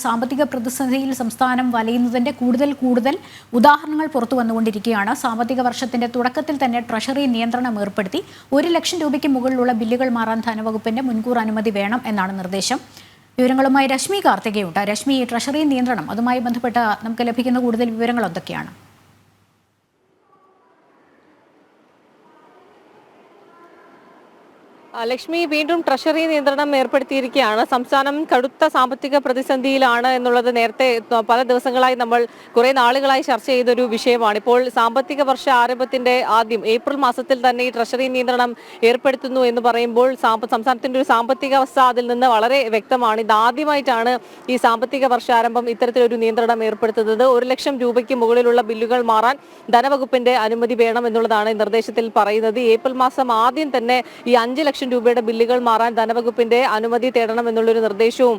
സാമ്പത്തിക പ്രതിസന്ധിയിൽ സംസ്ഥാനം വലയുന്നതിന്റെ കൂടുതൽ ഉദാഹരണങ്ങൾ പുറത്തു വന്നുകൊണ്ടിരിക്കുകയാണ്. സാമ്പത്തിക വർഷത്തിന്റെ തുടക്കത്തിൽ തന്നെ ട്രഷറി നിയന്ത്രണം ഏർപ്പെടുത്തി 1 ലക്ഷം രൂപയ്ക്ക് മുകളിലുള്ള ബില്ലുകൾ മാറാൻ ധനവകുപ്പിന്റെ മുൻകൂർ അനുമതി വേണം എന്നാണ് നിർദ്ദേശം. വിവരങ്ങളുമായി രശ്മി കാർത്തികയുണ്ട്. രശ്മി, ട്രഷറി നിയന്ത്രണം അതുമായി ബന്ധപ്പെട്ട് നമുക്ക് ലഭിക്കുന്ന കൂടുതൽ വിവരങ്ങൾ എന്തൊക്കെയാണ്? ലക്ഷ്മി, വീണ്ടും ട്രഷറി നിയന്ത്രണം ഏർപ്പെടുത്തിയിരിക്കുകയാണ്. സംസ്ഥാനം കടുത്ത സാമ്പത്തിക പ്രതിസന്ധിയിലാണ് എന്നുള്ളത് നേരത്തെ പല ദിവസങ്ങളായി നമ്മൾ കുറെ നാളുകളായി ചർച്ച ചെയ്തൊരു വിഷയമാണ്. ഇപ്പോൾ സാമ്പത്തിക വർഷ ആരംഭത്തിന്റെ ആദ്യം ഏപ്രിൽ മാസത്തിൽ തന്നെ ഈ ട്രഷറി നിയന്ത്രണം ഏർപ്പെടുത്തുന്നു എന്ന് പറയുമ്പോൾ സംസ്ഥാനത്തിന്റെ ഒരു സാമ്പത്തിക അവസ്ഥ അതിൽ നിന്ന് വളരെ വ്യക്തമാണ്. ഇതാദ്യമായിട്ടാണ് ഈ സാമ്പത്തിക വർഷാരംഭം ഇത്തരത്തിലൊരു നിയന്ത്രണം ഏർപ്പെടുത്തുന്നത്. 1 ലക്ഷം രൂപയ്ക്ക് മുകളിലുള്ള ബില്ലുകൾ മാറാൻ ധനവകുപ്പിന്റെ അനുമതി വേണം എന്നുള്ളതാണ് നിർദ്ദേശത്തിൽ പറയുന്നത്. ഏപ്രിൽ മാസം ആദ്യം തന്നെ ഈ 5 ലക്ഷം രൂപയുടെ ബില്ലുകൾ മാറാൻ ധനവകുപ്പിന്റെ അനുമതി തേടണം എന്നുള്ളൊരു നിർദ്ദേശവും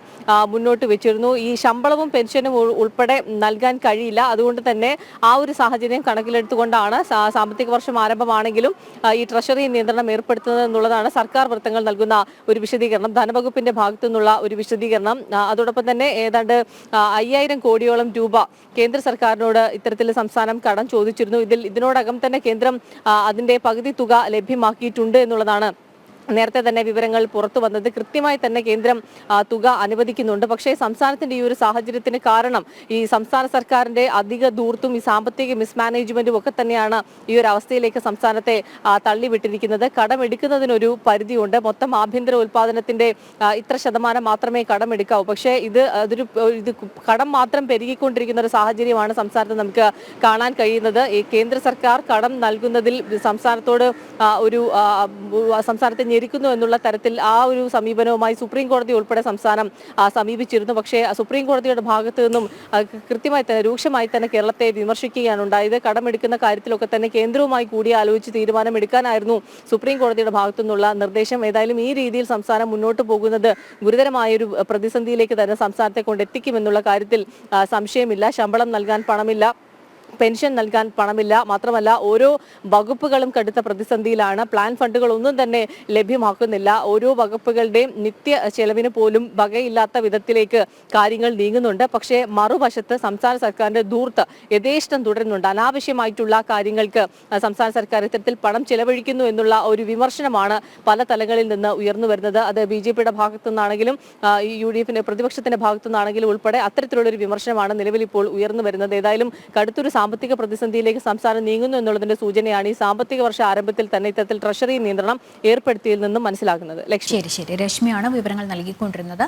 മുന്നോട്ട് വെച്ചിരുന്നു. ഈ ശമ്പളവും പെൻഷനും ഉൾപ്പെടെ നൽകാൻ കഴിയില്ല. അതുകൊണ്ട് തന്നെ ആ ഒരു സാഹചര്യം കണക്കിലെടുത്തുകൊണ്ടാണ് സാമ്പത്തിക വർഷം ആരംഭമാണെങ്കിലും ഈ ട്രഷറി നിയന്ത്രണം ഏർപ്പെടുത്തുന്നത് എന്നുള്ളതാണ് സർക്കാർ വൃത്തങ്ങൾ നൽകുന്ന ഒരു വിശദീകരണം, ധനവകുപ്പിന്റെ ഭാഗത്തു നിന്നുള്ള ഒരു വിശദീകരണം. അതോടൊപ്പം തന്നെ ഏതാണ്ട് 5000 കോടിയോളം രൂപ കേന്ദ്ര സർക്കാരിനോട് ഇത്തരത്തിൽ സംസ്ഥാനം കടം ചോദിച്ചിരുന്നു. ഇതിനോടകം തന്നെ കേന്ദ്രം അതിന്റെ പകുതി തുക ലഭ്യമാക്കിയിട്ടുണ്ട് എന്നുള്ളതാണ് നേരത്തെ തന്നെ വിവരങ്ങൾ പുറത്തു വന്നത്. കൃത്യമായി തന്നെ കേന്ദ്രം തുക അനുവദിക്കുന്നുണ്ട്. പക്ഷേ സംസ്ഥാനത്തിന്റെ ഈ ഒരു സാഹചര്യത്തിന് കാരണം ഈ സംസ്ഥാന സർക്കാരിന്റെ അധിക ധൂർത്തും ഈ സാമ്പത്തിക മിസ്മാനേജ്മെന്റും ഒക്കെ തന്നെയാണ് ഈ ഒരു അവസ്ഥയിലേക്ക് സംസ്ഥാനത്തെ തള്ളിവിട്ടിരിക്കുന്നത്. കടമെടുക്കുന്നതിനൊരു പരിധിയുണ്ട്. മൊത്തം ആഭ്യന്തര ഉൽപാദനത്തിന്റെ ഇത്ര ശതമാനം മാത്രമേ കടമെടുക്കാവൂ. പക്ഷേ ഇത് കടം മാത്രം പെരുകിക്കൊണ്ടിരിക്കുന്ന ഒരു സാഹചര്യമാണ് സംസ്ഥാനത്ത് നമുക്ക് കാണാൻ കഴിയുന്നത്. ഈ കേന്ദ്ര സർക്കാർ കടം നൽകുന്നതിൽ സംസ്ഥാനത്തോട് സംസ്ഥാനത്തെ ഞെരിക്കുന്നു എന്നുള്ള തരത്തിൽ ആ ഒരു സമീപനവുമായി സുപ്രീം കോടതി ഉൾപ്പെടെ സംസ്ഥാനം സമീപിച്ചിരുന്നു. പക്ഷേ സുപ്രീം കോടതിയുടെ ഭാഗത്തു നിന്നും കൃത്യമായി തന്നെ രൂക്ഷമായി തന്നെ കേരളത്തെ വിമർശിക്കുകയാണ് ഉണ്ടായത്. കടമെടുക്കുന്ന കാര്യത്തിലൊക്കെ തന്നെ കേന്ദ്രവുമായി കൂടിയാലോചിച്ച് തീരുമാനമെടുക്കാനായിരുന്നു സുപ്രീം കോടതിയുടെ ഭാഗത്തു നിന്നുള്ള നിർദ്ദേശം. ഏതായാലും ഈ രീതിയിൽ സംസ്ഥാനം മുന്നോട്ട് പോകുന്നത് ഗുരുതരമായൊരു പ്രതിസന്ധിയിലേക്ക് തന്നെ സംസ്ഥാനത്തെ കൊണ്ടെത്തിക്കുമെന്നുള്ള കാര്യത്തിൽ സംശയമില്ല. ശമ്പളം നൽകാൻ പണമില്ല, പെൻഷൻ നൽകാൻ പണമില്ല. മാത്രമല്ല ഓരോ വകുപ്പുകളും കടുത്ത പ്രതിസന്ധിയിലാണ്. പ്ലാൻ ഫണ്ടുകൾ ഒന്നും തന്നെ ലഭ്യമാക്കുന്നില്ല. ഓരോ വകുപ്പുകളുടെയും നിത്യ ചെലവിന് പോലും വകയില്ലാത്ത വിധത്തിലേക്ക് കാര്യങ്ങൾ നീങ്ങുന്നുണ്ട്. പക്ഷേ മറുവശത്ത് സംസ്ഥാന സർക്കാരിന്റെ ധൂർത്ത് യഥേഷ്ടം തുടരുന്നുണ്ട്. അനാവശ്യമായിട്ടുള്ള കാര്യങ്ങൾക്ക് സംസ്ഥാന സർക്കാർ ഇത്തരത്തിൽ പണം ചെലവഴിക്കുന്നു എന്നുള്ള ഒരു വിമർശനമാണ് പല തലങ്ങളിൽ നിന്ന് ഉയർന്നു വരുന്നത്. അത് BJPയുടെ ഭാഗത്തു നിന്നാണെങ്കിലും ഈ UDFന്റെ പ്രതിപക്ഷത്തിന്റെ ഭാഗത്തു നിന്നാണെങ്കിലും ഉൾപ്പെടെ അത്തരത്തിലുള്ളൊരു വിമർശനമാണ് നിലവിൽ ഇപ്പോൾ ഉയർന്നു വരുന്നത്. ഏതായാലും കടുത്തൊരു സാമ്പത്തിക പ്രതിസന്ധിയിലേക്ക് സംസ്ഥാനം നീങ്ങുന്നു എന്നുള്ളതിന്റെ സൂചനയാണ് ഈ സാമ്പത്തിക വർഷ ആരംഭത്തിൽ തന്നെ ഇത്തരത്തിൽ ട്രഷറി നിയന്ത്രണം ഏർപ്പെടുത്തിയതിൽ നിന്നും മനസ്സിലാക്കുന്നത്. ശരി, രശ്മിയാണ് വിവരങ്ങൾ നൽകിക്കൊണ്ടിരുന്നത്.